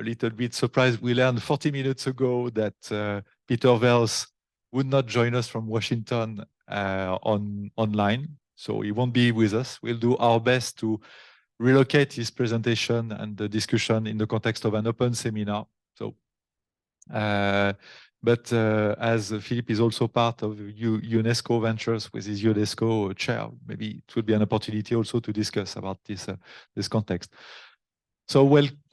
a little bit surprised. We learned 40 minutes ago that Peter Vels would not join us from Washington online, so he won't be with us. We'll do our best to relocate his presentation and the discussion in the context of an open seminar. So, but as Phillipe is also part of UNESCO Ventures with his UNESCO chair, maybe it would be an opportunity also to discuss about this context. So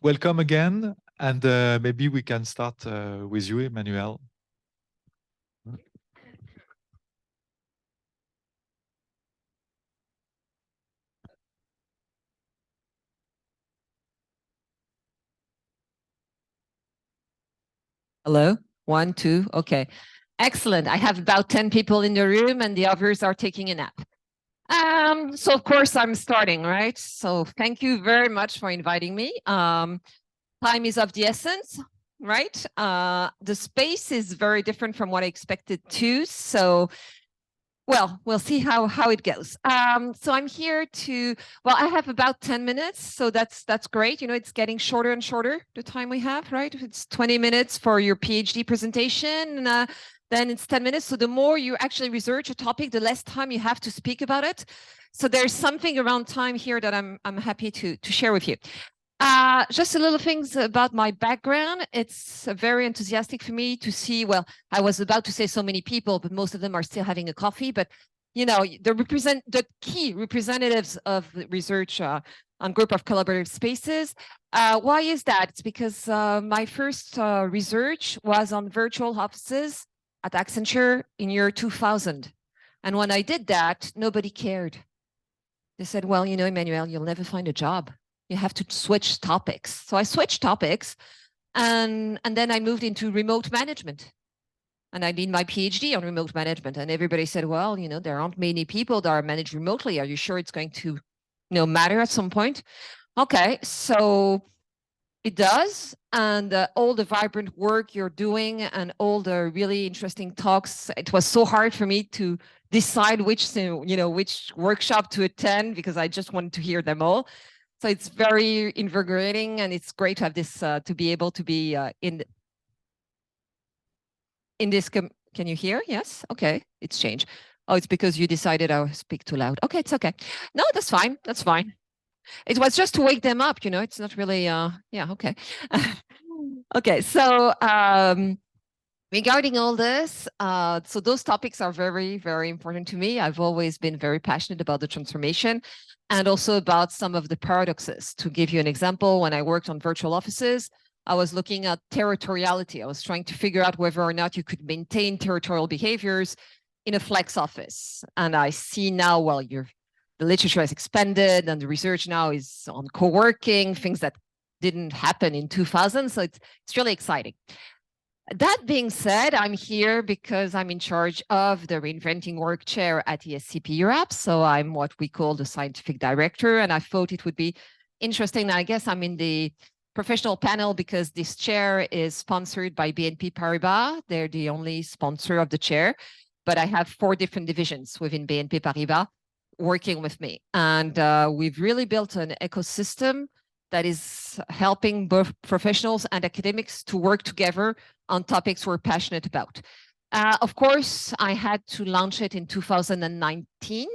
welcome again, and maybe we can start with you, Emmanuelle. Hello, 1, 2, okay. Excellent. I have about 10 people in the room and the others are taking a nap. So of course I'm starting, right? So thank you very much for inviting me. Time is of the essence, right? The space is very different from what I expected too. So, well, we'll see how it goes. So I'm here to, well, I have about 10 minutes. So that's great. You know, it's getting shorter and shorter, the time we have, right? It's 20 minutes for your PhD presentation. Then it's 10 minutes. So the more you actually research a topic, the less time you have to speak about it. So there's something around time here that I'm happy to share with you. Just a little things about my background. It's very enthusiastic for me to see, well, I was about to say so many people, but most of them are still having a coffee. But, you know, the key representatives of the research on group of collaborative spaces. Why is that? It's because my first research was on virtual offices at Accenture in year 2000. And when I did that, nobody cared. They said, well, you know, Emmanuelle, you'll never find a job. You have to switch topics. So I switched topics and then I moved into remote management. And I did my PhD on remote management. And everybody said, well, you know, there aren't many people that are managed remotely. Are you sure it's going to, you know, matter at some point? Okay, so it does. And all the vibrant work you're doing and all the really interesting talks, it was so hard for me to decide which, you know, which workshop to attend because I just wanted to hear them all. So it's very invigorating, and it's great to have this, to be able to be in this. Can you hear? Yes. Okay. It's changed. Oh, it's because you decided I speak too loud. Okay, it's okay. No, that's fine. That's fine. It was just to wake them up. You know, it's not really. Yeah. Okay. Okay. So regarding all this, so those topics are very, very important to me. I've always been very passionate about the transformation and also about some of the paradoxes. To give you an example, when I worked on virtual offices, I was looking at territoriality. I was trying to figure out whether or not you could maintain territorial behaviors in a flex office. And I see now, well, the literature has expanded and the research now is on co-working, things that didn't happen in 2000. So it's really exciting. That being said, I'm here because I'm in charge of the Reinventing Work chair at ESCP Europe. So I'm what we call the scientific director. And I thought it would be interesting. I guess I'm in the professional panel because this chair is sponsored by BNP Paribas. They're the only sponsor of the chair. But I have 4 different divisions within BNP Paribas working with me. And we've really built an ecosystem that is helping both professionals and academics to work together on topics we're passionate about. Of course, I had to launch it in 2019.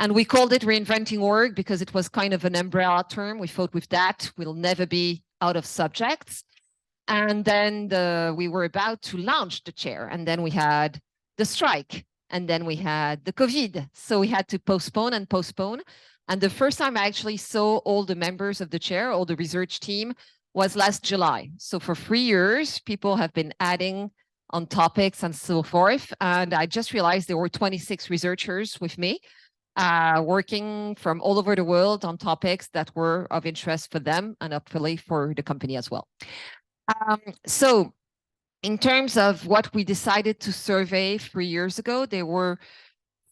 And we called it Reinventing Work because it was kind of an umbrella term. We thought with that, we'll never be out of subjects. And then we were about to launch the chair. And then we had the strike. And then we had the COVID. So we had to postpone and postpone. And the first time I actually saw all the members of the chair, all the research team, was last July. So for 3 years, people have been adding on topics and so forth. And I just realized there were 26 researchers with me, working from all over the world on topics that were of interest for them and hopefully for the company as well. So in terms of what we decided to survey 3 years ago, there were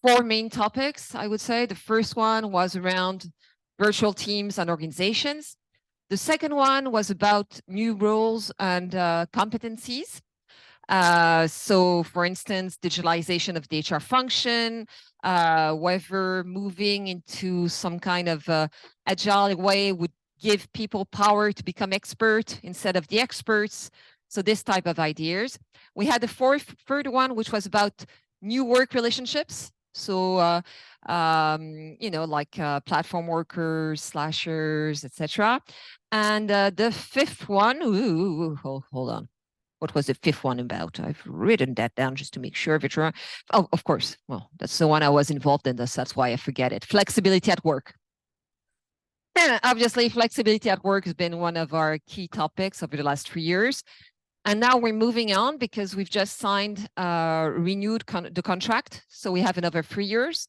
4 main topics, I would say. The first one was around virtual teams and organizations. The second one was about new roles and competencies. So, for instance, digitalization of the HR function, whether moving into some kind of agile way would give people power to become expert instead of the experts. So this type of ideas. We had the third one, which was about new work relationships. So, like platform workers, slashers, etc. And the fifth one, hold on. What was the fifth one about? I've written that down just to make sure of it. Oh, of course. Well, that's the one I was involved in. That's why I forget it. Flexibility at work. And obviously, flexibility at work has been one of our key topics over the last 3 years. And now we're moving on because we've just signed, renewed the contract. So we have another 3 years.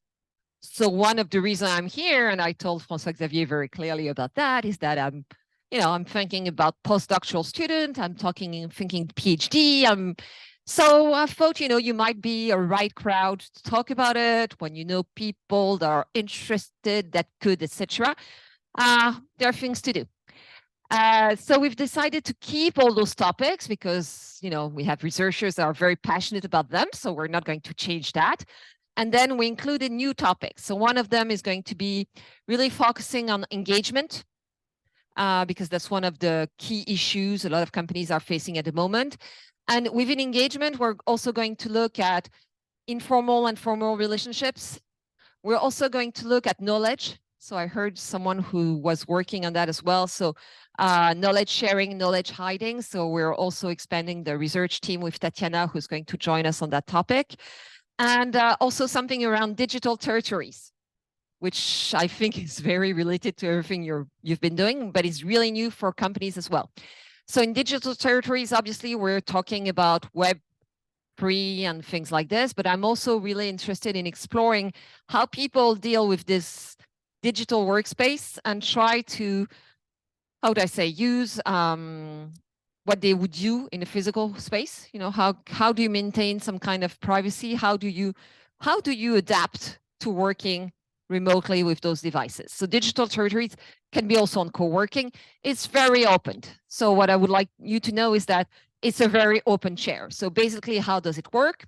So one of the reasons I'm here, and I told François-Xavier very clearly about that, is that I'm thinking about postdoctoral student. I'm thinking PhD. So I thought, you might be a right crowd to talk about it when you know people that are interested, that could, etc. There are things to do. So we've decided to keep all those topics because, we have researchers that are very passionate about them. So we're not going to change that. And then we included new topics. So one of them is going to be really focusing on engagement, because that's one of the key issues a lot of companies are facing at the moment. And within engagement, we're also going to look at informal and formal relationships. We're also going to look at knowledge. So I heard someone who was working on that as well. So knowledge sharing, knowledge hiding. So we're also expanding the research team with Tatiana, who's going to join us on that topic. And also something around digital territories, which I think is very related to everything you've been doing, but is really new for companies as well. So in digital territories, obviously, we're talking about Web3 and things like this, but I'm also really interested in exploring how people deal with this digital workspace and try to, use what they would do in a physical space. How do you maintain some kind of privacy? How do you adapt to working remotely with those devices? So digital territories can be also on co-working. It's very open. So what I would like you to know is that it's a very open chair. So basically, how does it work?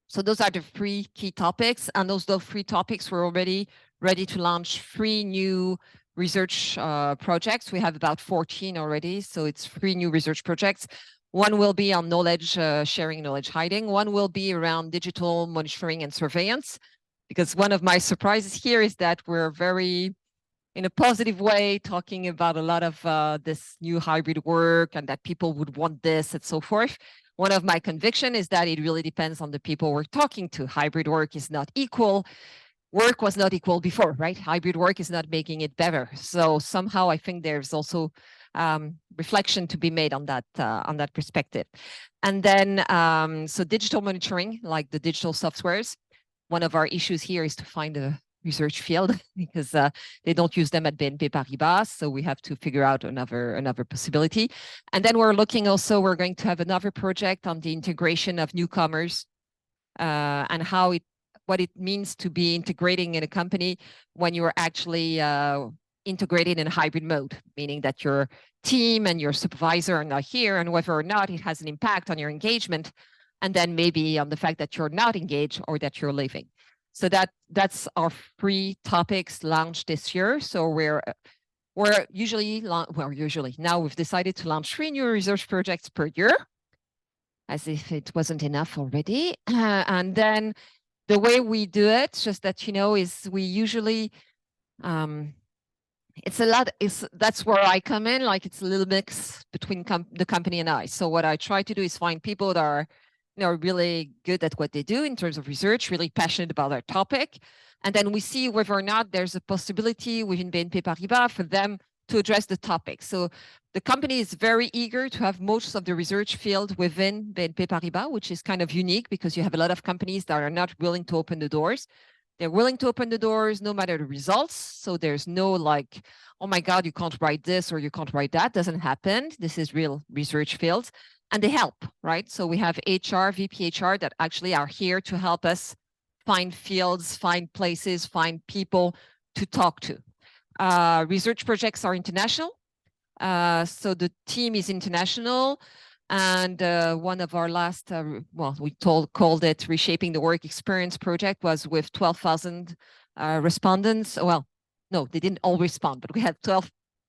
So those are the 3 key topics. And those 3 topics were already ready to launch 3 new research projects. We have about 14 already. So it's 3 new research projects. One will be on knowledge sharing, knowledge hiding. One will be around digital monitoring and surveillance. Because one of my surprises here is that we're very, in a positive way, talking about a lot of this new hybrid work and that people would want this and so forth. One of my convictions is that it really depends on the people we're talking to. Hybrid work is not equal. Work was not equal before, right? Hybrid work is not making it better. So somehow I think there's also reflection to be made on that perspective. And then, so digital monitoring, like the digital softwares. One of our issues here is to find a research field because they don't use them at BNP Paribas. So we have to figure out another possibility. And then we're going to have another project on the integration of newcomers and what it means to be integrating in a company when you're actually integrated in a hybrid mode, meaning that your team and your supervisor are not here, and whether or not it has an impact on your engagement, and then maybe on the fact that you're not engaged or that you're leaving. So that's our 3 topics launched this year. So we're usually now we've decided to launch 3 new research projects per year, as if it wasn't enough already. And then the way we do it, just that is we usually that's where I come in. Like it's a little mix between the company and I. So what I try to do is find people that are really good at what they do in terms of research, really passionate about their topic. And then we see whether or not there's a possibility within BNP Paribas for them to address the topic. So the company is very eager to have most of the research field within BNP Paribas, which is kind of unique because you have a lot of companies that are not willing to open the doors. They're willing to open the doors no matter the results. So there's no like, oh my God, you can't write this or you can't write that. Doesn't happen. This is real research fields. And they help, right? So we have HR, VP HR that actually are here to help us find fields, find places, find people to talk to. Research projects are international. So the team is international. And one of our last, called it Reshaping the Work Experience project was with 12,000 respondents. Well, no, they didn't all respond, but we had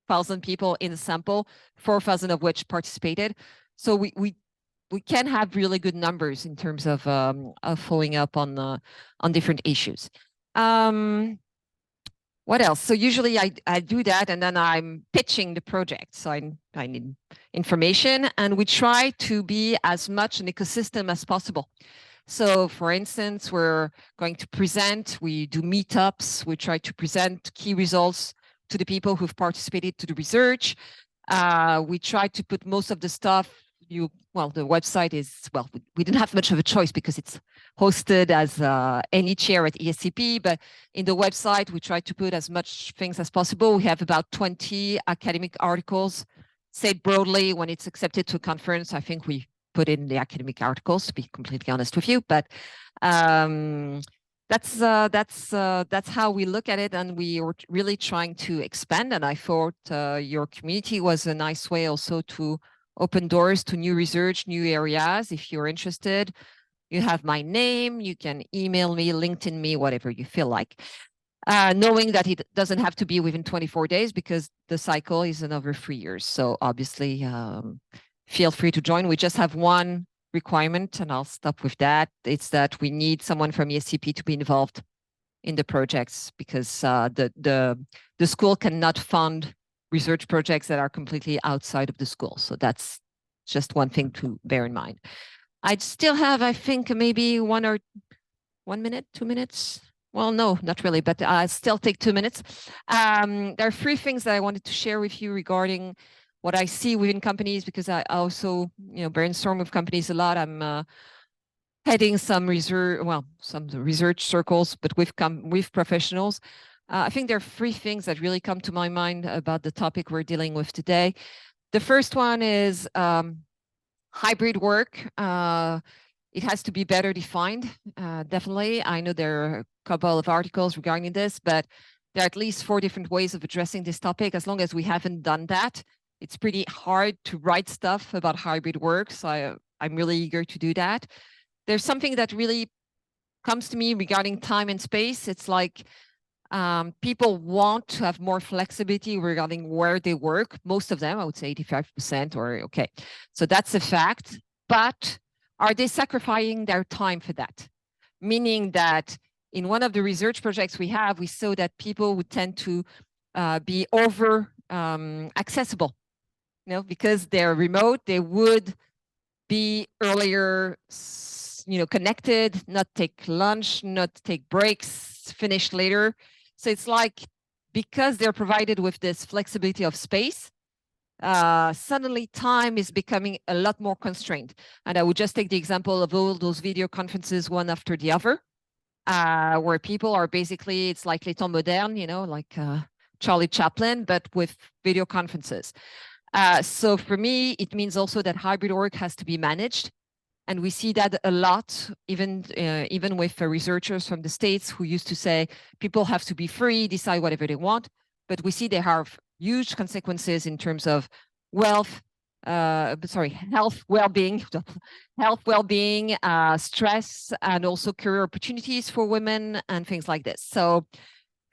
4,000 people in the sample, 4,000 of which participated. So we can have really good numbers in terms of following up on different issues. What else? So usually I do that, and then I'm pitching the project. So I need information, and we try to be as much an ecosystem as possible. So for instance, we're going to present, we do meetups, we try to present key results to the people who've participated to the research. We try to put most of the stuff, the website is, we didn't have much of a choice because it's hosted as any chair at ESCP, but in the website, we try to put as much things as possible. We have about 20 academic articles. Said broadly, when it's accepted to a conference, I think we put in the academic articles, to be completely honest with you, but that's how we look at it, and we are really trying to expand. And I thought your community was a nice way also to open doors to new research, new areas. If you're interested, you have my name, you can email me, LinkedIn me, whatever you feel like. Knowing that it doesn't have to be within 24 days because the cycle is another 3 years. So obviously, feel free to join. We just have one requirement, and I'll stop with that. It's that we need someone from ESCP to be involved in the projects, because the school cannot fund research projects that are completely outside of the school. So that's just one thing to bear in mind. I'd still have, I think, maybe 1 minute, 2 minutes. Well, no, not really, but I still take 2 minutes. There are 3 things that I wanted to share with you regarding what I see within companies, because I also, brainstorm with companies a lot. I'm heading some research circles, but with professionals. I think there are 3 things that really come to my mind about the topic we're dealing with today. The first one is hybrid work. It has to be better defined, definitely. I know there are a couple of articles regarding this, but there are at least 4 different ways of addressing this topic. As long as we haven't done that, it's pretty hard to write stuff about hybrid work. So I'm really eager to do that. There's something that really comes to me regarding time and space. It's like people want to have more flexibility regarding where they work. Most of them, I would say 85% or okay. So that's a fact. But are they sacrificing their time for that? Meaning that in one of the research projects we have, we saw that people would tend to be over accessible, because they're remote. They would be earlier, connected, not take lunch, not take breaks, finish later. So it's like, because they're provided with this flexibility of space, suddenly time is becoming a lot more constrained. And I would just take the example of all those video conferences, one after the other, where people are basically, it's like Les Temps Modernes, like Charlie Chaplin, but with video conferences. So for me, it means also that hybrid work has to be managed. And we see that a lot, even with researchers from the States who used to say people have to be free, decide whatever they want. But we see they have huge consequences in terms of health, well-being, stress, and also career opportunities for women and things like this. So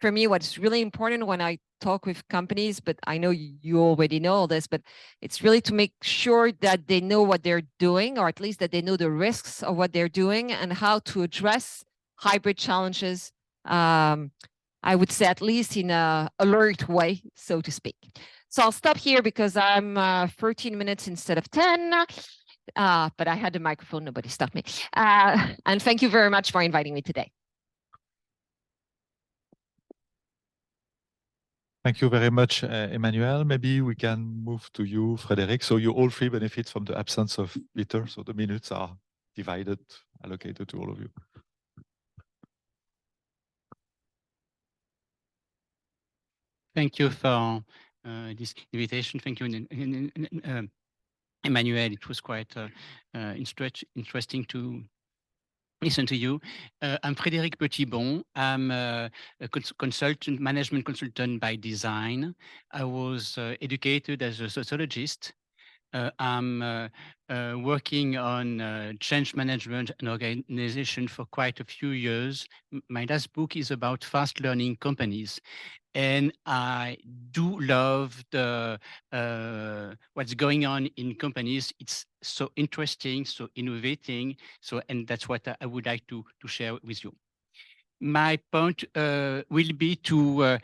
for me, what's really important when I talk with companies, but I know you already know all this, but it's really to make sure that they know what they're doing, or at least that they know the risks of what they're doing and how to address hybrid challenges. I would say at least in an alert way, so to speak. So I'll stop here because I'm 13 minutes instead of 10, but I had the microphone, nobody stopped me. And thank you very much for inviting me today. Thank you very much, Emmanuelle. Maybe we can move to you, Frédéric. So you all 3 benefit from the absence of Peter. So the minutes are divided, allocated to all of you. Thank you for this invitation. Thank you, Emmanuelle. It was quite interesting to listen to you. I'm Frédéric Petitbon. I'm a consultant, management consultant by design. I was educated as a sociologist. I'm working on change management and organization for quite a few years. My last book is about fast learning companies. And I do love the what's going on in companies. It's so interesting, so innovating. So, and that's what I would like to share with you. My point will be to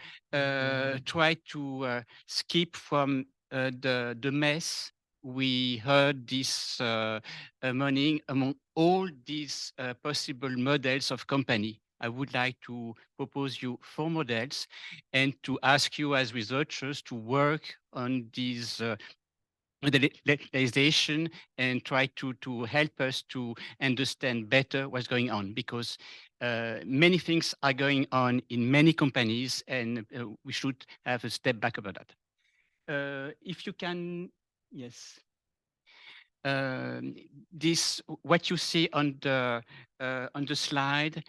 try to skip from the mess we heard this morning among all these possible models of company. I would like to propose you 4 models and to ask you as researchers to work on these modelization and try to help us to understand better what's going on, because many things are going on in many companies, and we should have a step back about that. If you can, yes. This what you see on the slide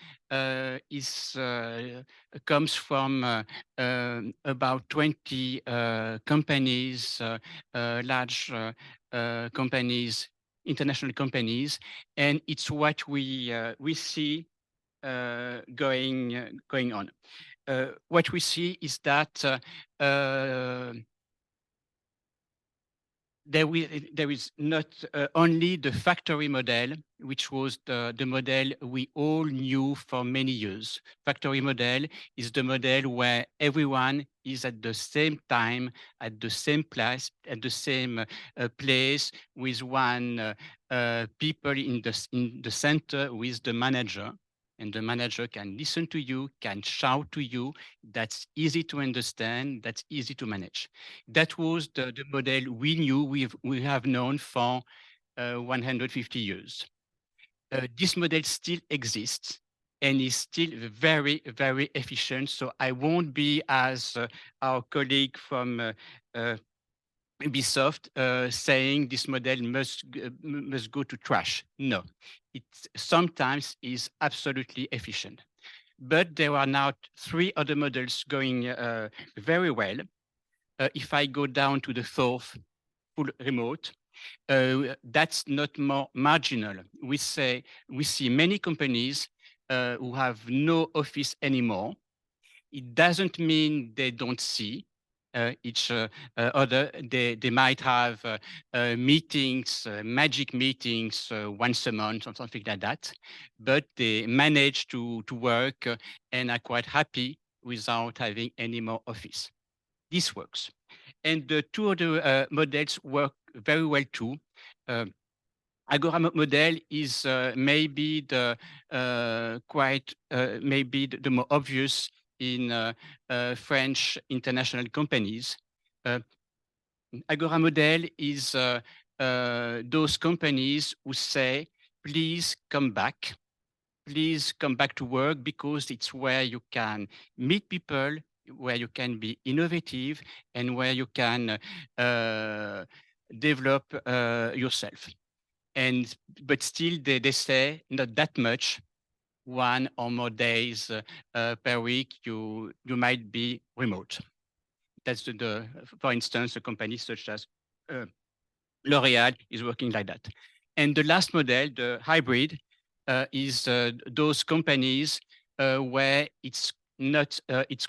is comes from about 20 companies, large companies, international companies, and it's what we see going on. What we see is that there is not only the factory model, which was the model we all knew for many years. Factory model is the model where everyone is at the same time, at the same place, at the same place, with one people in the center, with the manager. And the manager can listen to you, can shout to you. That's easy to understand, that's easy to manage. That was the model we knew, we have known for 150 years. This model still exists and is still very, very efficient. So I won't be as our colleague from Ubisoft saying this model must go to trash. No, it sometimes is absolutely efficient. But there are now 3 other models going very well. If I go down to the 4th, full remote, that's not more marginal. We see many companies who have no office anymore. It doesn't mean they don't see each other. They might have meetings, magic meetings once a month or something like that, but they manage to work and are quite happy without having any more office. This works. And the 2 other models work very well too. Agora model is maybe the maybe the more obvious in French international companies. Agora model is those companies who say, please come back to work, because it's where you can meet people, where you can be innovative, and where you can develop yourself. But still they say not that much, 1 or more days per week you might be remote. That's for instance, a company such as L'Oréal is working like that. And the last model, the hybrid, is those companies where it's not it's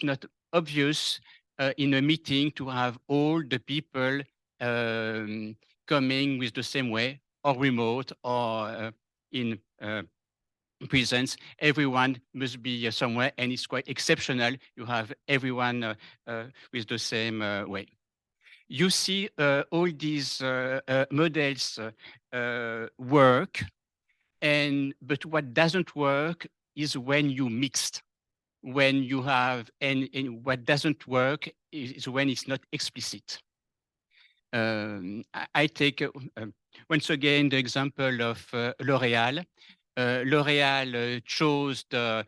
not obvious in a meeting to have all the people coming with the same way, or remote, or in presence. Everyone must be somewhere, and it's quite exceptional. You have everyone with the same way. You see all these models work, but what doesn't work is when you mixed. When you have, and what doesn't work is when it's not explicit. I take once again the example of L'Oréal. L'Oréal chose the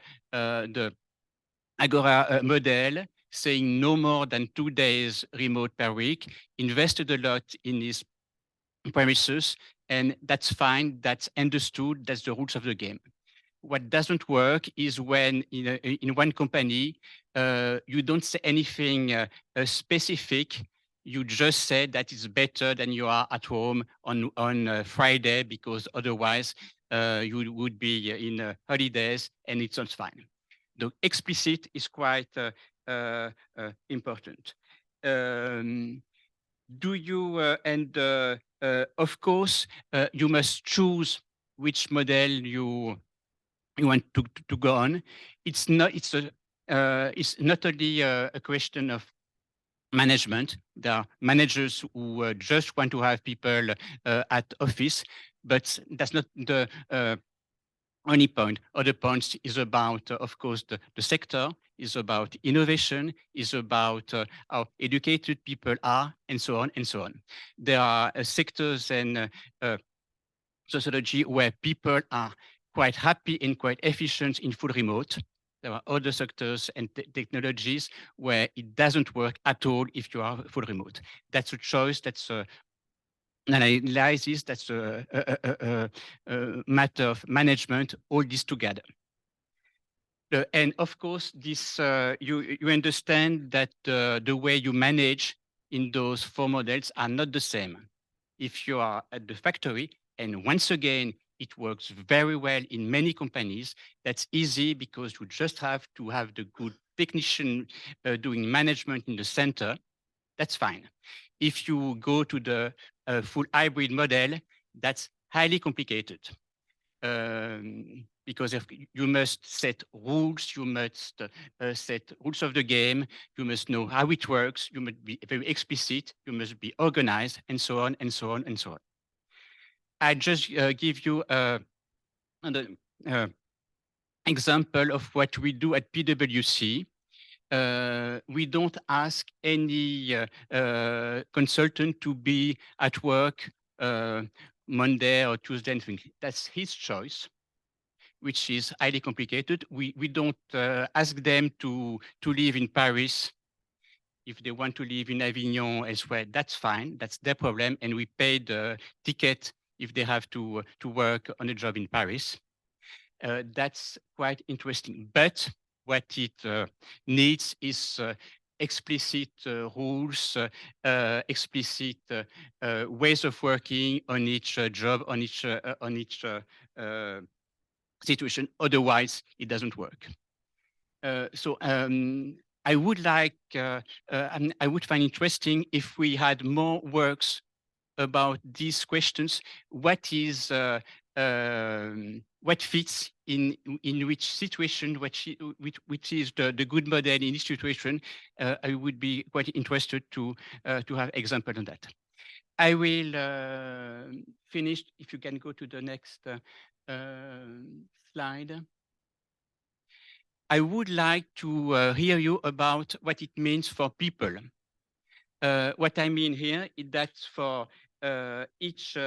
Agora model, saying no more than 2 days remote per week, invested a lot in his premises, and that's fine, that's understood, that's the rules of the game. What doesn't work is when in one company, you don't say anything specific you just said that it's better than you are at home on Friday, because otherwise you would be in holidays and it's not fine. The explicit is quite important. Do you, of course, you must choose which model you want to go on. It's not only a question of management. There are managers who just want to have people at office, but that's not the only point. Other points is about, of course, the sector, is about innovation, is about how educated people are, and so on and so on. There are sectors and sociology where people are quite happy and quite efficient in full remote. There are other sectors and technologies where it doesn't work at all if you are full remote. That's a choice, that's an analysis, that's a matter of management, all this together. And of course, this you understand that the way you manage in those four models are not the same. If you are at the factory, and once again, it works very well in many companies, that's easy because you just have to have the good technician doing management in the center, that's fine. If you go to the full hybrid model, that's highly complicated. Because if you must set rules, you must set rules of the game, you must know how it works, you must be very explicit, you must be organized, and so on, and so on, and so on. I just give you an example of what we do at PwC. We don't ask any consultant to be at work Monday or Tuesday. That's his choice, which is highly complicated. We don't ask them to live in Paris. If they want to live in Avignon elsewhere, that's fine. That's their problem. And we pay the ticket if they have to work on a job in Paris. That's quite interesting. But what it needs is explicit rules, explicit ways of working on each job, on each situation. Otherwise, it doesn't work. I would like, I would find interesting if we had more works about these questions. What is, what fits in which situation, which is the good model in each situation? I would be quite interested to have example on that. I will finish, if you can go to the next slide. I would like to hear you about what it means for people. What I mean here is that for each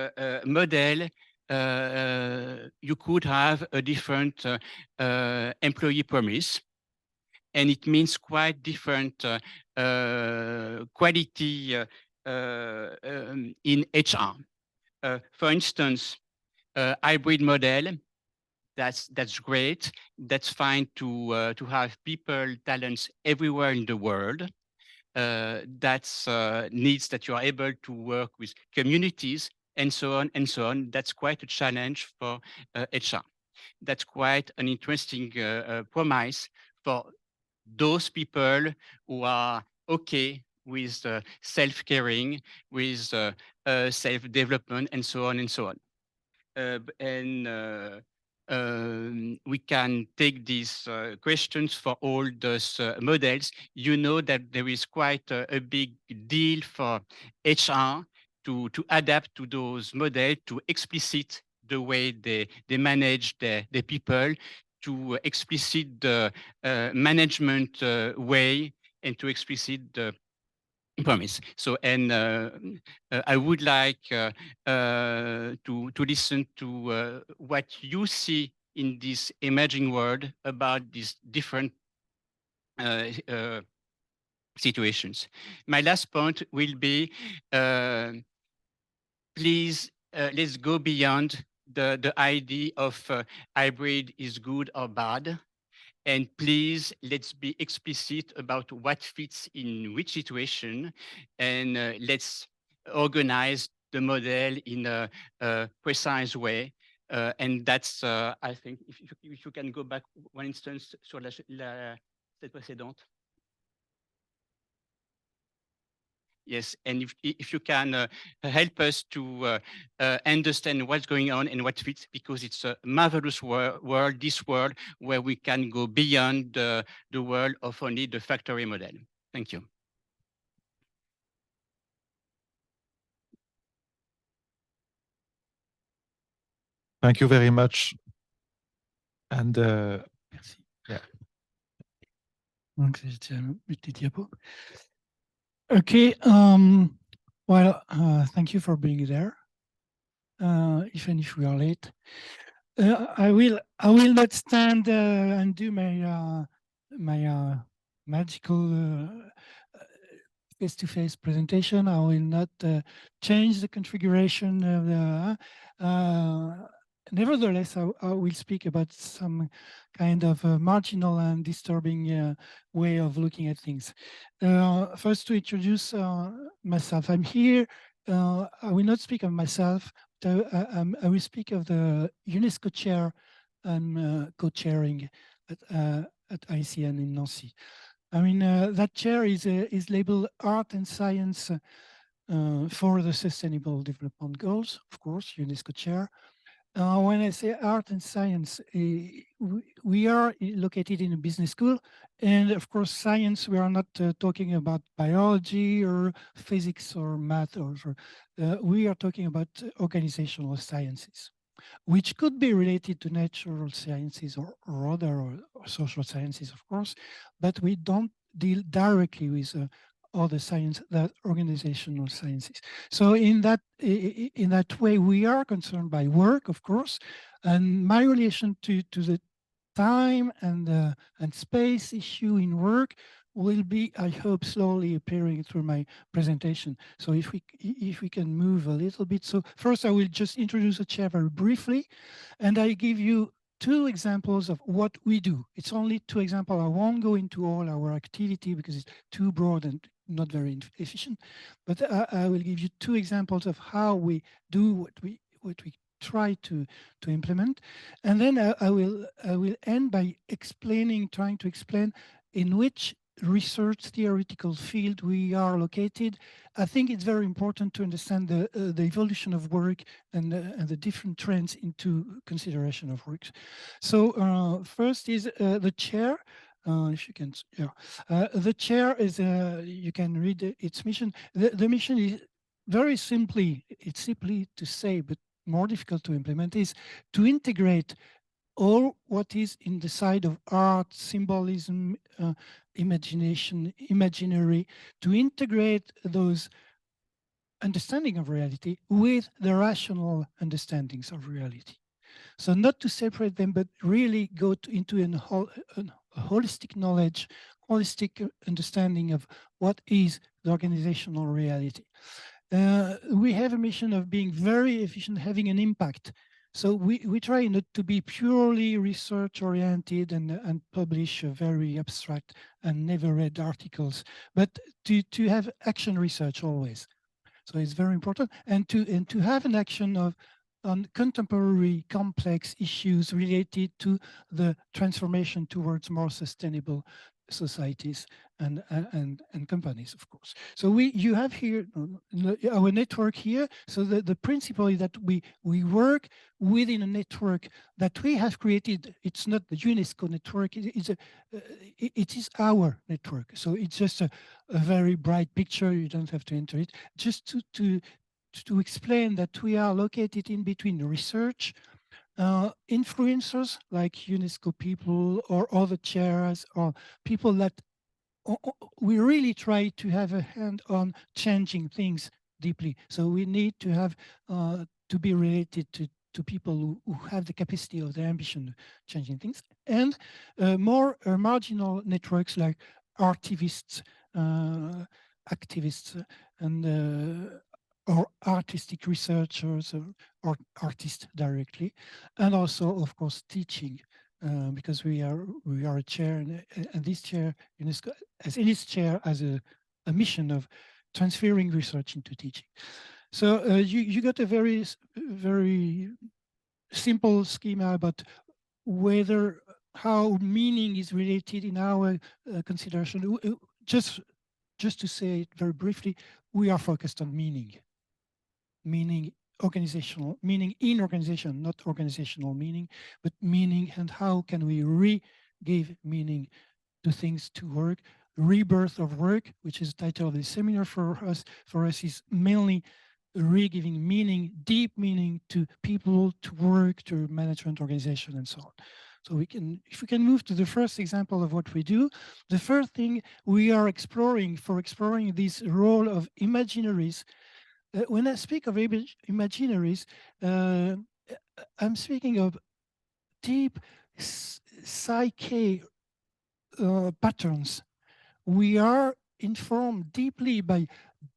model, you could have a different employee promise, and it means quite different quality in HR. For instance, hybrid model, that's great. That's fine to have people, talents everywhere in the world. That's needs that you are able to work with communities and so on and so on. That's quite a challenge for HR. That's quite an interesting promise for those people who are okay with self-caring, with self-development, and so on and so on. We can take these questions for all those models. You know that there is quite a big deal for HR to adapt to those models, to explicit the way they manage their people, to explicit the management way, and to explicit the promise. So, and I would like to listen to what you see in this emerging world about these different situations. My last point will be, please, let's go beyond the idea of hybrid is good or bad. And please, let's be explicit about what fits in which situation, and let's organize the model in a precise way. And that's, I think, if you can go back one instance sur cette précédente. Yes, and if you can help us to understand what's going on and what fits, because it's a marvelous world, this world where we can go beyond the world of only the factory model. Thank you. Thank you very much. And Merci. Yeah. Donc, c'était un petit diapo. Okay. Well, thank you for being there. Even if we are late, I will not stand and do my magical face-to-face presentation. I will not change the configuration of the. Nevertheless, I will speak about some kind of marginal and disturbing way of looking at things. First, to introduce myself, I'm here. I will not speak of myself. I will speak of the UNESCO chair I'm co-chairing at ICN in Nancy. I mean, that chair is labeled Art and Science for the Sustainable Development Goals, of course, UNESCO chair. When I say art and science, we are located in a business school. And of course, science, we are not talking about biology or physics or math. We are talking about organizational sciences, which could be related to natural sciences or other or social sciences, of course. But we don't deal directly with other science, that organizational sciences. So in that way, we are concerned by work, of course, and my relation to the time and space issue in work will be, I hope, slowly appearing through my presentation. So if we can move a little bit. So first, I will just introduce the chair very briefly, and I give you 2 examples of what we do. It's only 2 examples. I won't go into all our activity because it's too broad and not very efficient. But I will give you 2 examples of how we do what we try to implement, and then I will end by trying to explain in which research theoretical field we are located. I think it's very important to understand the evolution of work and the different trends into consideration of works. So first is the chair. If you can, yeah. The chair is, you can read its mission. The mission is very simply, it's simply to say, but more difficult to implement, is to integrate all what is in the side of art, symbolism, imagination, imaginary, to integrate those understanding of reality with the rational understandings of reality. So not to separate them, but really go into a holistic knowledge, holistic understanding of what is the organizational reality. We have a mission of being very efficient, having an impact. So we try not to be purely research oriented and publish very abstract and never read articles, but to have action research always. So it's very important, and to have an action on contemporary complex issues related to the transformation towards more sustainable societies and companies, of course. So you have here our network here. So the principle is that we work within a network that we have created. It's not the UNESCO network. It is our network. So it's just a very bright picture. You don't have to enter it. Just to explain that we are located in between research, influencers like UNESCO people or other chairs or people that we really try to have a hand on changing things deeply. So we need to have to be related to people who have the capacity or the ambition of changing things, and more marginal networks like artivists, activists, and or artistic researchers or artists directly, and also, of course, teaching because we are a chair, and this chair, UNESCO, as in its chair, has a mission of transferring research into teaching. So you got a very simple schema about how meaning is related in our consideration. Just to say it very briefly, we are focused on meaning organizational, meaning in organization, not organizational meaning, but meaning, and how can we re-give meaning to things, to work. Rebirth of work, which is the title of the seminar for us is mainly re-giving meaning, deep meaning to people, to work, to management, organization, and so on. So if we can move to the first example of what we do, the first thing we are exploring this role of imaginaries. When I speak of imaginaries, I'm speaking of deep psyche patterns. We are informed deeply by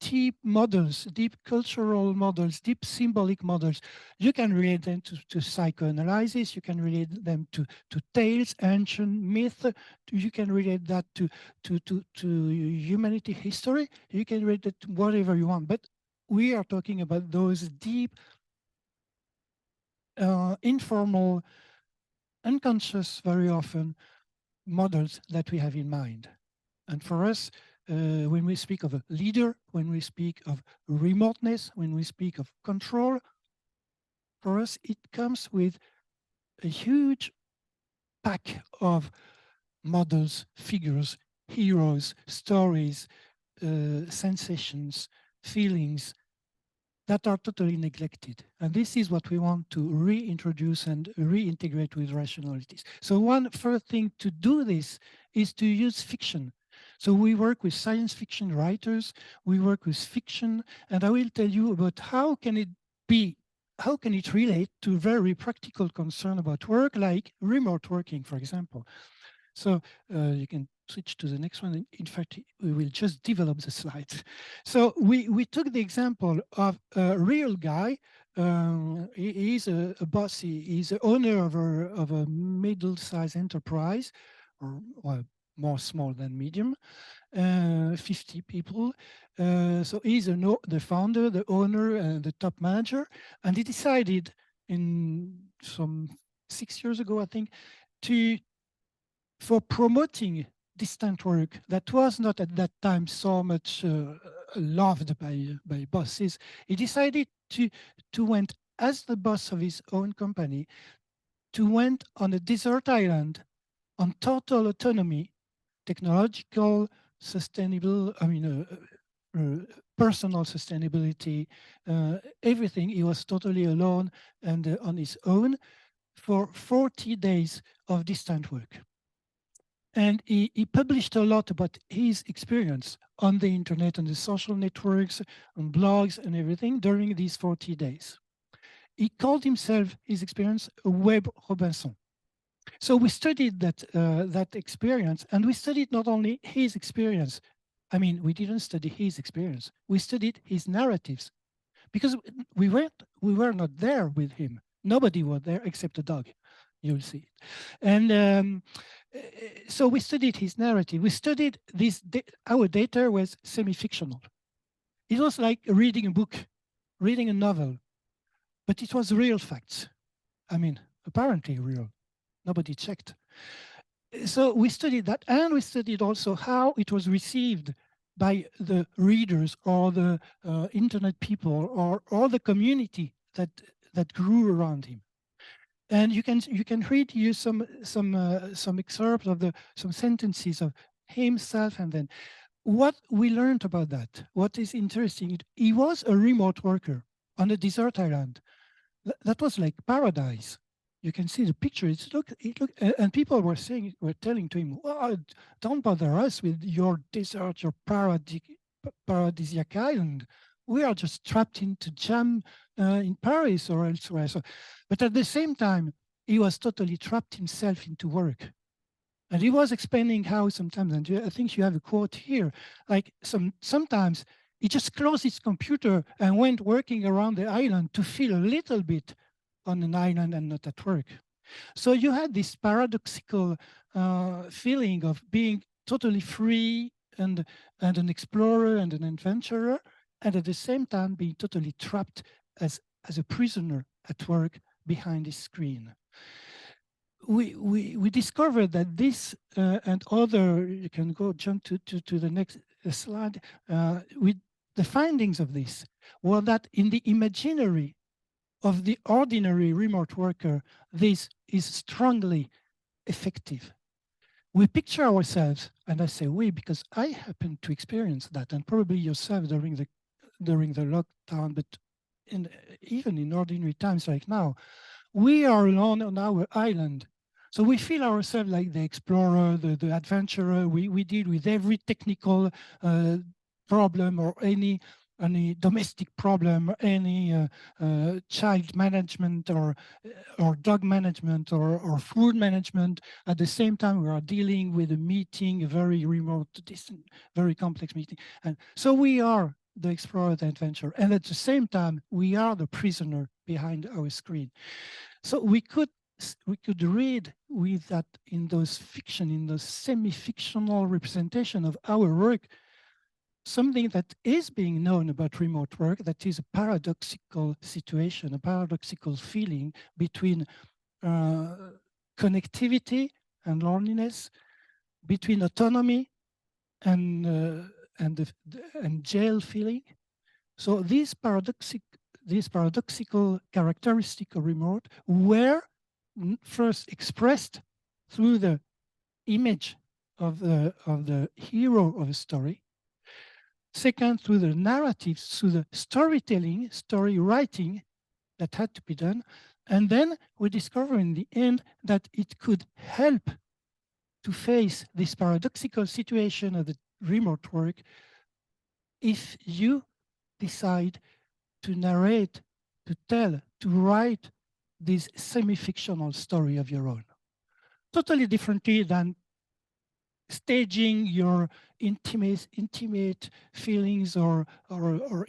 deep models, deep cultural models, deep symbolic models. You can relate them to psychoanalysis, you can relate them to tales, ancient myth, you can relate that to humanity history, you can relate it to whatever you want. But we are talking about those deep, informal, unconscious, very often, models that we have in mind. And for us, when we speak of a leader, when we speak of remoteness, when we speak of control, for us, it comes with a huge pack of models, figures, heroes, stories, sensations, feelings that are totally neglected. And this is what we want to reintroduce and reintegrate with rationalities. So one first thing to do this is to use fiction. So we work with science fiction writers, we work with fiction, and I will tell you about how can it relate to very practical concern about work, like remote working, for example. So you can switch to the next one. In fact, we will just develop the slides. So we took the example of a real guy. He's a boss. He's the owner of a middle-sized enterprise, or well, more small than medium, 50 people. So he's the founder, the owner, and the top manager. And he decided in some 6 years ago, I think, for promoting distant work that was not at that time so much loved by bosses, he decided to went as the boss of his own company, to went on a desert island on total autonomy, technological, sustainable, personal sustainability, everything. He was totally alone and on his own for 40 days of distant work. And he published a lot about his experience on the internet, on the social networks, on blogs and everything during these 40 days. He called himself, his experience, a Web Robinson. So we studied that experience, and we studied not only his experience. I mean, we didn't study his experience. We studied his narratives, because we were not there with him. Nobody was there except a dog. You'll see it. And so we studied his narrative. We studied this. Our data was semi-fictional. It was like reading a book, reading a novel, but it was real facts. I mean, apparently real. Nobody checked. So we studied that, and we studied also how it was received by the readers or the internet people or the community that grew around him. And you can read here some excerpts of some sentences of himself, and then what we learned about that. What is interesting, he was a remote worker on a desert island. That was like paradise. You can see the picture. It looked, and people were telling to him, "Well, don't bother us with your desert, your paradisiac island. We are just trapped into jam in Paris or elsewhere." So, but at the same time, he was totally trapped himself into work. And he was explaining how sometimes, and I think you have a quote here, like sometimes he just closed his computer and went working around the island to feel a little bit on an island and not at work. So you had this paradoxical feeling of being totally free and an explorer and an adventurer, and at the same time being totally trapped as a prisoner at work behind the screen. We discovered that this and other, you can go jump to the next slide, with the findings of this were that in the imaginary of the ordinary remote worker, this is strongly effective. We picture ourselves, and I say we because I happen to experience that, and probably yourself during the lockdown, but even in ordinary times like now, we are alone on our island. So we feel ourselves like the explorer, the adventurer. We deal with every technical problem or any domestic problem, any child management or dog management or food management. At the same time, we are dealing with a meeting, a very remote, distant, very complex meeting. And so we are the explorer, the adventurer. And at the same time, we are the prisoner behind our screen. So we could read with that in those fiction, in the semi-fictional representation of our work, something that is being known about remote work, that is a paradoxical situation, a paradoxical feeling between connectivity and loneliness, between autonomy and jail feeling. So these paradoxical characteristic of remote were first expressed through the image of the hero of a story. Second, through the narratives, through the storytelling, story writing that had to be done. And then we discover in the end that it could help to face this paradoxical situation of the remote work if you decide to narrate, to tell, to write this semi-fictional story of your own. Totally differently than staging your intimate feelings or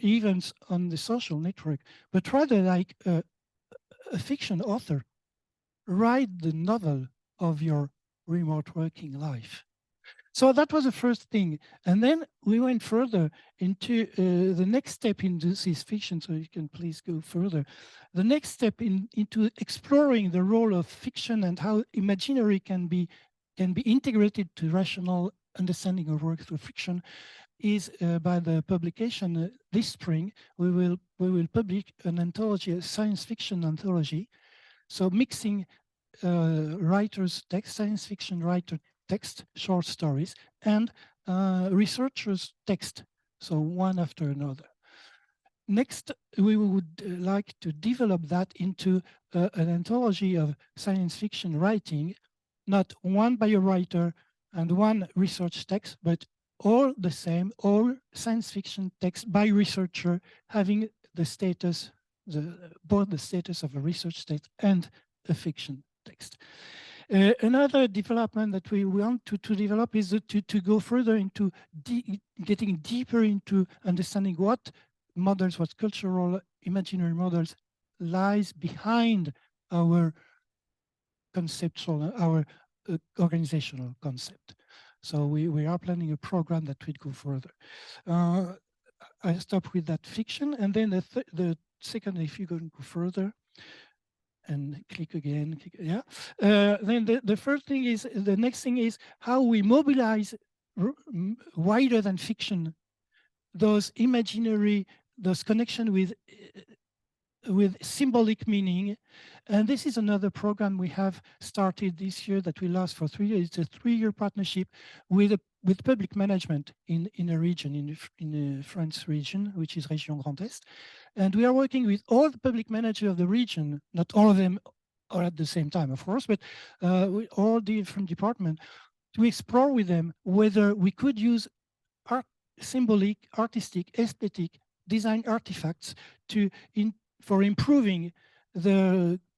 events on the social network, but rather like a fiction author, write the novel of your remote working life. So that was the first thing. And then we went further into the next step in this fiction, so you can please go further. The next step into exploring the role of fiction and how imaginary can be integrated to rational understanding of work through fiction is by the publication this spring. We will publish an anthology, a science fiction anthology. So mixing writers' text, science fiction writer text, short stories, and researchers' text, so one after another. Next, we would like to develop that into an anthology of science fiction writing, not one by a writer and one research text, but all the same, all science fiction text by researcher having the status, both the status of a research text and a fiction text. Another development that we want to develop is to go further into getting deeper into understanding what models, what cultural imaginary models lies behind our conceptual, our organizational concept. So we are planning a program that will go further. I stop with that fiction, and then the second, if you go further, and click again, yeah. Then the first thing is, the next thing is how we mobilize wider than fiction, those imaginary, those connection with symbolic meaning. And this is another program we have started this year that will last for 3 years. It's a 3-year partnership with public management in a region, in the France region, which is Région Grand Est. And we are working with all the public managers of the region, not all of them are at the same time, of course, but with all the different departments, to explore with them whether we could use symbolic, artistic, aesthetic, design artifacts for improving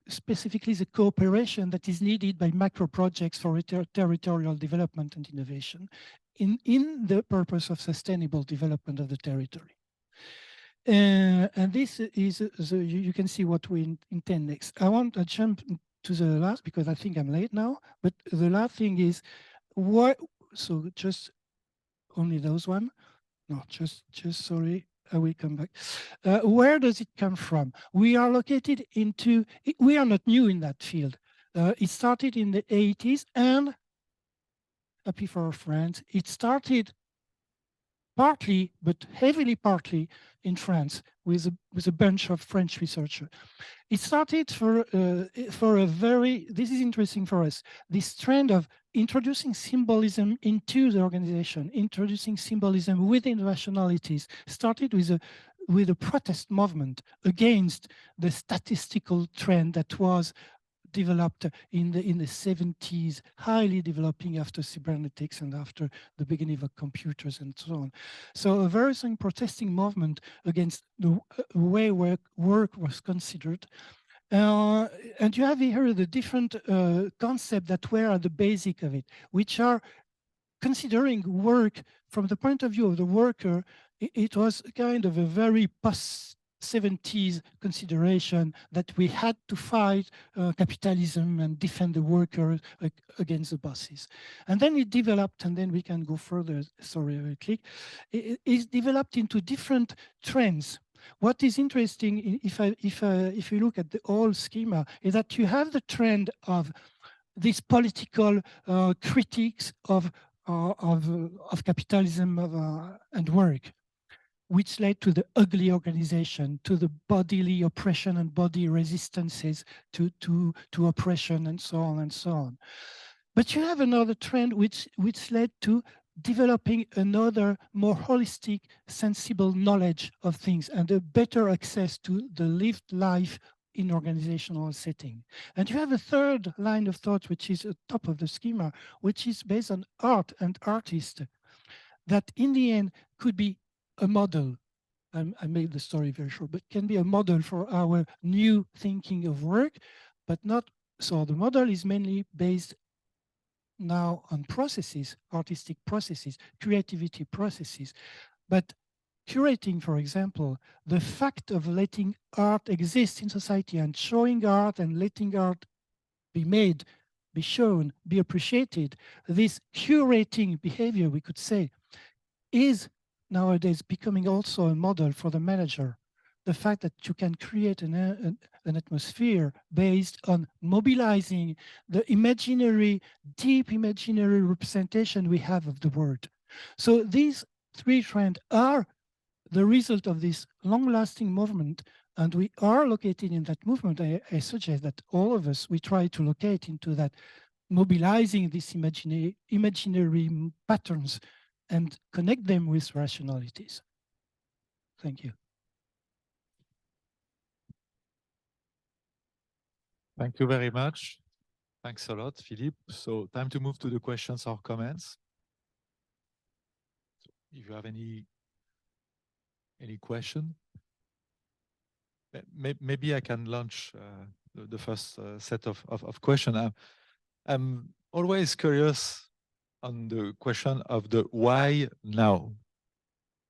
specifically the cooperation that is needed by macro projects for territorial development and innovation in the purpose of sustainable development of the territory. And this is, you can see what we intend next. I want to jump to the last, because I think I'm late now, but the last thing is what, so just only those one. No, just sorry, I will come back. Where does it come from? We are located into, we are not new in that field. It started in the 80s, and happy for our friends, it started partly, but heavily partly in France with a bunch of French researchers. It started for a very, this is interesting for us, this trend of introducing symbolism into the organization, introducing symbolism within nationalities, started with a protest movement against the statistical trend that was developed in the 70s, highly developing after cybernetics and after the beginning of computers and so on. So a very strong protesting movement against the way work was considered. And you have here the different concepts that were at the basic of it, which are considering work from the point of view of the worker. It was kind of a very post-70s consideration that we had to fight capitalism and defend the workers against the bosses. And then it developed, and then we can go further, sorry, I will click. It developed into different trends. What is interesting, if you look at the whole schema, is that you have the trend of these political critiques of capitalism and work, which led to the ugly organization, to the bodily oppression and body resistances to oppression, and so on and so on. But you have another trend which led to developing another more holistic, sensible knowledge of things and a better access to the lived life in organizational setting. And you have a third line of thought, which is at top of the schema, which is based on art and artists, that in the end could be a model. I made the story very short, but can be a model for our new thinking of work, but not, so the model is mainly based now on processes, artistic processes, creativity processes. But curating, for example, the fact of letting art exist in society and showing art and letting art be made, be shown, be appreciated, this curating behavior, we could say, is nowadays becoming also a model for the manager. The fact that you can create an atmosphere based on mobilizing the imaginary, deep imaginary representation we have of the world. So these three trends are the result of this long-lasting movement, and we are located in that movement. I suggest that all of us, we try to locate into that, mobilizing these imaginary patterns and connect them with rationalities. Thank you. Thank you very much. Thanks a lot, Phillipe. So time to move to the questions or comments. So if you have any question, maybe I can launch the first set of questions. I'm always curious on the question of the why now.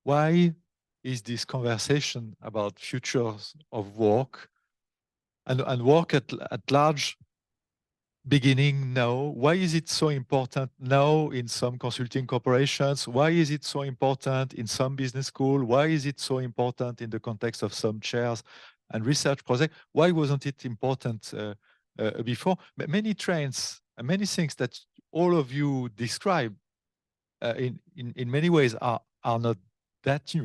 Why is this conversation about futures of work and work at large beginning now? Why is it so important now in some consulting corporations? Why is it so important in some business school? Why is it so important in the context of some chairs and research projects? Why wasn't it important before? Many trends and many things that all of you describe in many ways are not that new.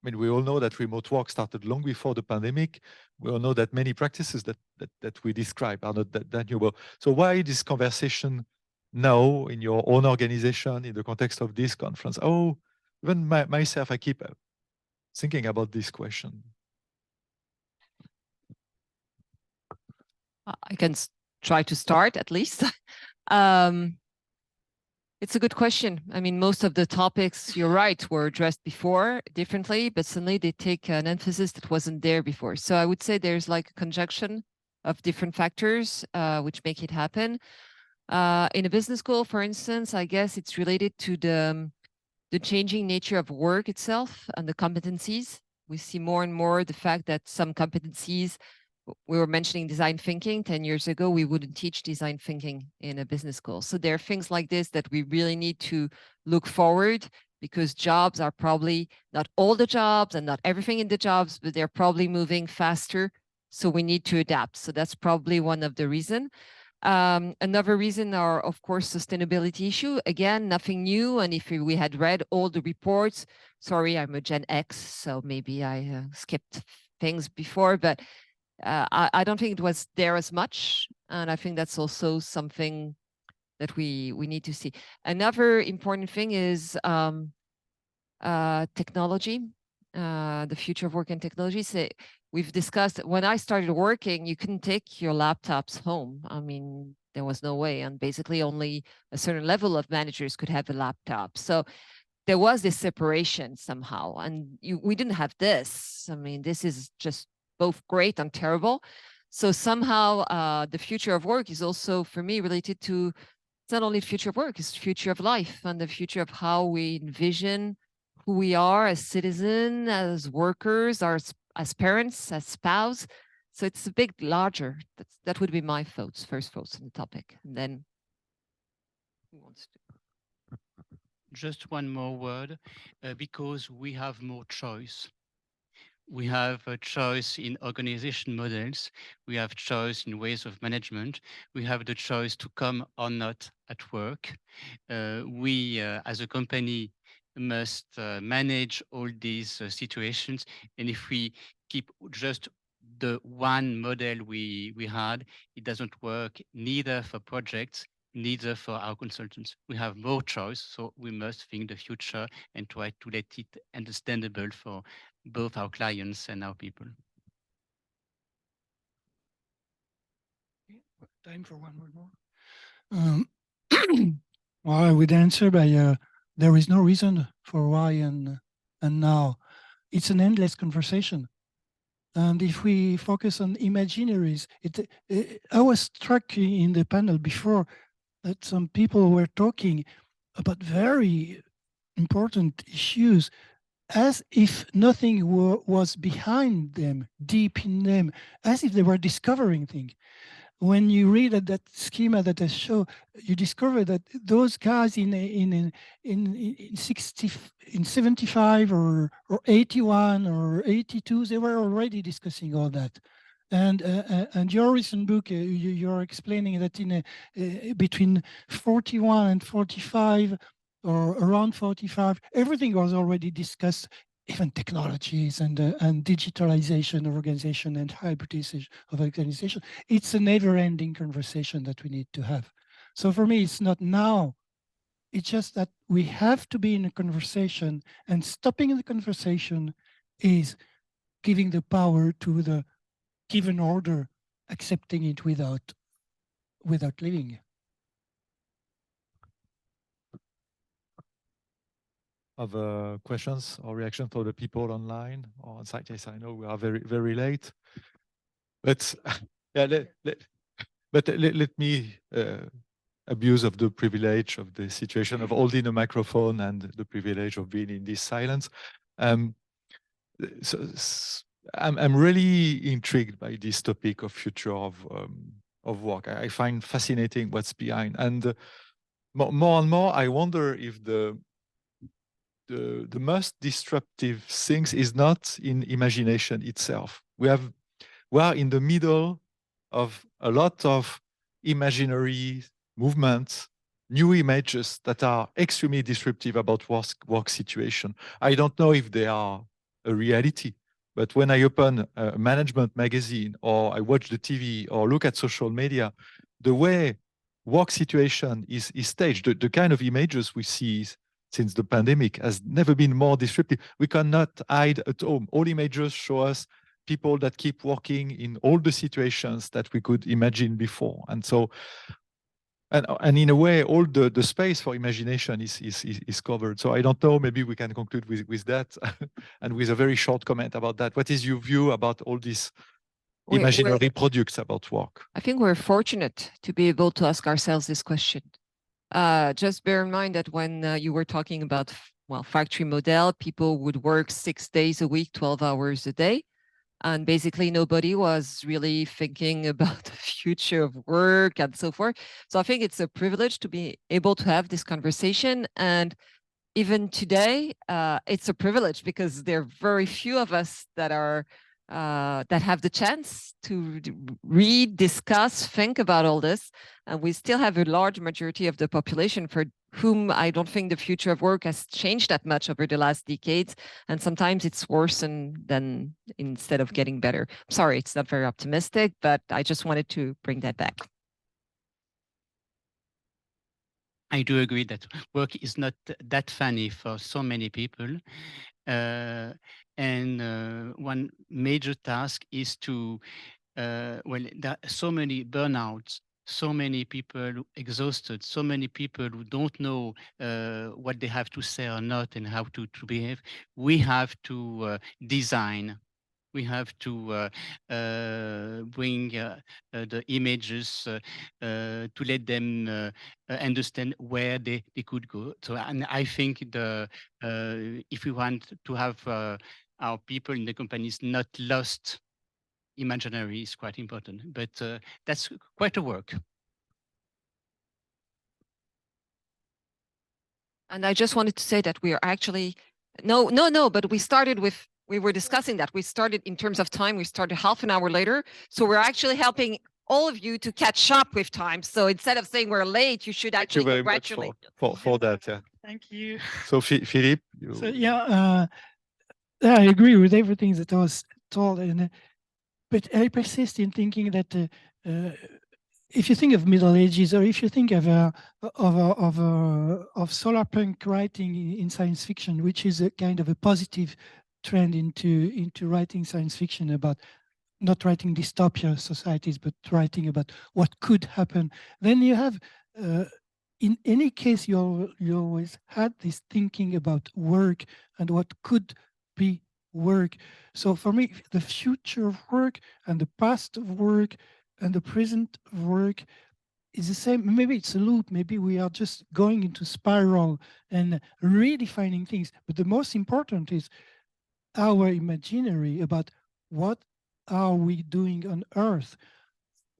I mean, we all know that remote work started long before the pandemic. We all know that many practices that we describe are not that new. So why this conversation now in your own organization in the context of this conference? Oh, even myself, I keep thinking about this question. I can try to start at least. It's a good question. I mean, most of the topics, you're right, were addressed before differently, but suddenly they take an emphasis that wasn't there before. So I would say there's like a conjunction of different factors which make it happen. In a business school, for instance, I guess it's related to the changing nature of work itself and the competencies. We see more and more the fact that some competencies we were mentioning design thinking. 10 years ago, we wouldn't teach design thinking in a business school. So there are things like this that we really need to look forward, because jobs are probably not all the jobs and not everything in the jobs, but they're probably moving faster. So we need to adapt. So that's probably one of the reasons. Another reason are, of course, sustainability issue. Again, nothing new. And if we had read all the reports, sorry, I'm a Gen X, so maybe I skipped things before, but I don't think it was there as much. And I think that's also something that we need to see. Another important thing is technology, the future of work and technology. So we've discussed, when I started working, you couldn't take your laptops home. I mean, there was no way. And basically only a certain level of managers could have a laptop. So there was this separation somehow. And we didn't have this. I mean, this is just both great and terrible. So somehow the future of work is also, for me, related to, it's not only future of work, it's future of life and the future of how we envision who we are as citizens, as workers, as parents, as spouse. So it's a bit larger. That would be my thoughts, first thoughts on the topic. And then who wants to? Just one more word, because we have more choice. We have a choice in organization models. We have choice in ways of management. We have the choice to come or not at work. We, as a company, must manage all these situations. And if we keep just the one model we had, it doesn't work neither for projects, neither for our consultants. We have more choice, so we must think the future and try to let it understandable for both our clients and our people. Time for one word more. Well, I would answer by there is no reason for why and now. It's an endless conversation. And if we focus on imaginaries, I was struck in the panel before that some people were talking about very important issues as if nothing was behind them, deep in them, as if they were discovering things. When you read that schema that I show, you discover that those guys in 75 or 81 or 82, they were already discussing all that. And your recent book, you're explaining that in between 41 and 45 or around 45, everything was already discussed, even technologies and digitalization of organization and hybridization of organization. It's a never-ending conversation that we need to have. So for me, it's not now. It's just that we have to be in a conversation, and stopping the conversation is giving the power to the given order, accepting it without living. Other questions or reaction for the people online or on site? Yes, I know we are very, very late, but yeah, let me abuse of the privilege of the situation of holding a microphone and the privilege of being in this silence. So I'm really intrigued by this topic of future of work. I find fascinating what's behind, and more and more I wonder if the most disruptive things is not in imagination itself. We are in the middle of a lot of imaginary movements, new images that are extremely disruptive about work situation. I don't know if they are a reality, but when I open a management magazine or I watch the TV or look at social media, the way work situation is staged, the kind of images we see since the pandemic has never been more disruptive. We cannot hide at home. All images show us people that keep working in all the situations that we could imagine before. And so, and in a way, all the space for imagination is covered. So I don't know, maybe we can conclude with that and with a very short comment about that. What is your view about all these imaginary products about work? I think we're fortunate to be able to ask ourselves this question. Just bear in mind that when you were talking about, well, factory model, people would work 6 days a week, 12 hours a day. And basically nobody was really thinking about the future of work and so forth. So I think it's a privilege to be able to have this conversation. And even today, it's a privilege because there are very few of us that are that have the chance to read, discuss, think about all this. And we still have a large majority of the population for whom I don't think the future of work has changed that much over the last decades. And sometimes it's worse than instead of getting better. Sorry, it's not very optimistic, but I just wanted to bring that back. I do agree that work is not that funny for so many people. One major task is to, well, there are so many burnouts, so many people exhausted, so many people who don't know what they have to say or not and how to behave. We have to design. We have to bring the images to let them understand where they could go. So, and I think if we want to have our people in the companies not lost imaginary is quite important, but that's quite a work. And I just wanted to say that we are actually, but we were discussing that. We started in terms of time, we started half an hour later. So we're actually helping all of you to catch up with time. So instead of saying we're late, you should actually congratulate. For that, yeah. Thank you. So Philippe, So yeah, I agree with everything that was told, but I persist in thinking that if you think of Middle Ages, or if you think of solar punk writing in science fiction, which is a kind of a positive trend into writing science fiction about not writing dystopia societies, but writing about what could happen, then you have, in any case, you always had this thinking about work and what could be work. So for me, the future of work and the past of work and the present of work is the same. Maybe it's a loop. Maybe we are just going into spiral and redefining things. But the most important is our imaginary about what are we doing on Earth?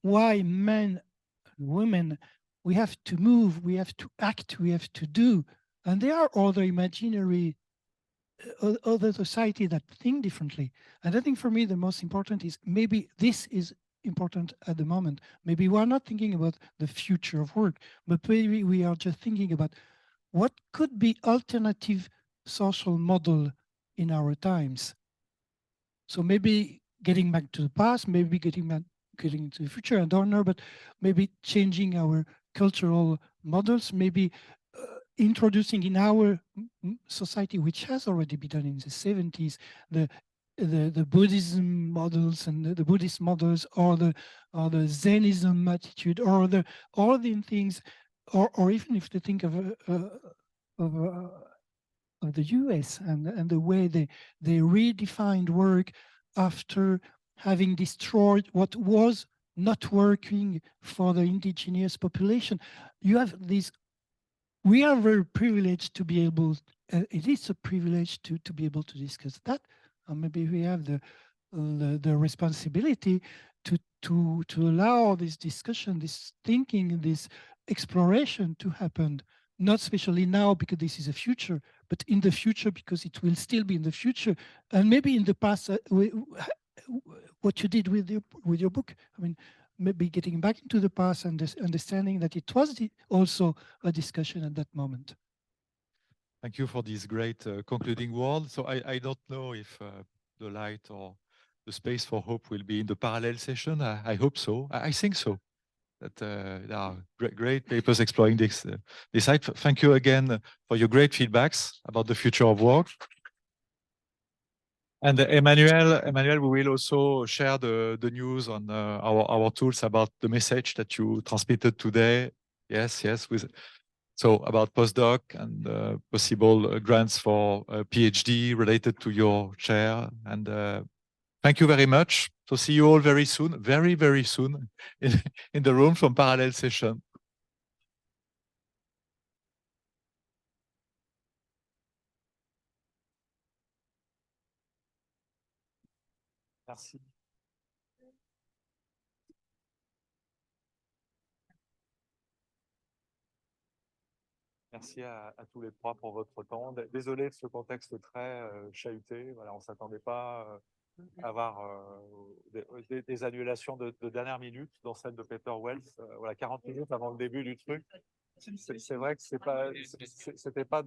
Why men and women, we have to move, we have to act, we have to do. And there are other imaginary, other society that think differently. And I think for me, the most important is maybe this is important at the moment. Maybe we are not thinking about the future of work, but maybe we are just thinking about what could be alternative social model in our times. So maybe getting back to the past, maybe getting to the future, I don't know, but maybe changing our cultural models, maybe introducing in our society, which has already been done in the 70s, the Buddhism models and the Buddhist models, or the Zenism attitude, or all the things, or even if they think of the US and the way they redefined work after having destroyed what was not working for the indigenous population. You have these, we are very privileged to be able, it is a privilege to be able to discuss that. Maybe we have the responsibility to allow this discussion, this thinking, this exploration to happen. Not especially now because this is a future, but in the future because it will still be in the future. And maybe in the past, what you did with your book, I mean, maybe getting back into the past and understanding that it was also a discussion at that moment. Thank you for this great concluding word. So I don't know if the light or the space for hope will be in the parallel session. I hope so. I think so. That there are great papers exploring this site. Thank you again for your great feedbacks about the future of work. And Emmanuelle, we will also share the news on our tools about the message that you transmitted today. Yes, so about postdoc and possible grants for PhD related to your chair. And thank you very much. So see you all very soon, very, very soon in the room from parallel session. Merci. Merci à tous les trois pour votre temps. Désolé de ce contexte très chahuté. Voilà, on ne s'attendait pas à avoir des annulations de dernière minute, dont celle de Peter Wells. Voilà, 40 minutes avant le début du truc. C'est vrai que c'était pas